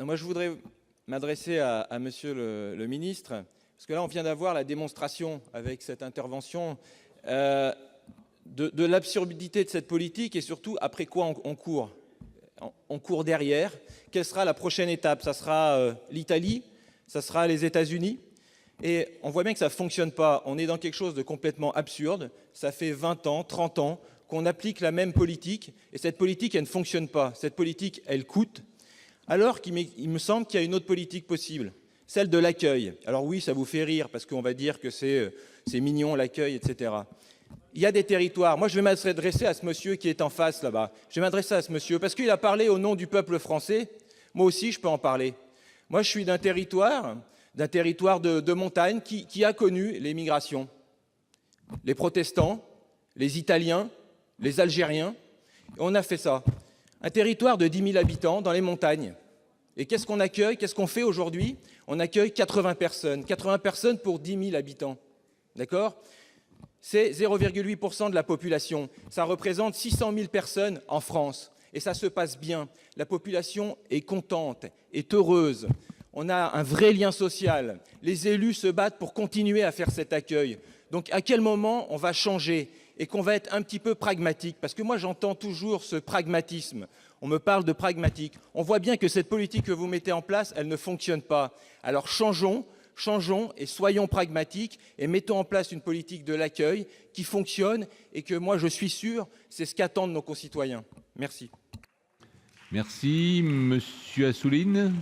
Moi, je voudrais m'adresser à Monsieur le ministre, parce que là, on vient d'avoir la démonstration avec cette intervention de l'absurdité de cette politique et surtout après quoi on court. On court derrière. Quelle sera la prochaine étape? Ça sera l'Italie? Ça sera les États-Unis? Et on voit bien que ça ne fonctionne pas. On est dans quelque chose de complètement absurde. Ça fait 20 ans, 30 ans qu'on applique la même politique. Et cette politique, elle ne fonctionne pas. Cette politique, elle coûte. Alors qu'il me semble qu'il y a une autre politique possible, celle de l'accueil. Alors oui, ça vous fait rire, parce qu'on va dire que c'est mignon l'accueil, etc. Il y a des territoires. Moi, je vais m'adresser à ce monsieur qui est en face là-bas. Je vais m'adresser à ce monsieur, parce qu'il a parlé au nom du peuple français. Moi aussi, je peux en parler. Moi, je suis d'un territoire de montagne qui a connu les migrations. Les protestants, les Italiens, les Algériens. On a fait ça. Un territoire de 10 000 habitants dans les montagnes. Et qu'est-ce qu'on accueille? Qu'est-ce qu'on fait aujourd'hui? On accueille 80 personnes. 80 personnes pour 10 000 habitants. D'accord? C'est 0,8% de la population. Ça représente 600 000 personnes en France. Et ça se passe bien. La population est contente, est heureuse. On a un vrai lien social. Les élus se battent pour continuer à faire cet accueil. Donc à quel moment on va changer et qu'on va être un petit peu pragmatique? Parce que moi, j'entends toujours ce pragmatisme. On me parle de pragmatique. On voit bien que cette politique que vous mettez en place, elle ne fonctionne pas. Alors changeons et soyons pragmatiques et mettons en place une politique de l'accueil qui fonctionne et que moi, je suis sûr, c'est ce qu'attendent nos concitoyens. Merci. Merci. Monsieur Assouline.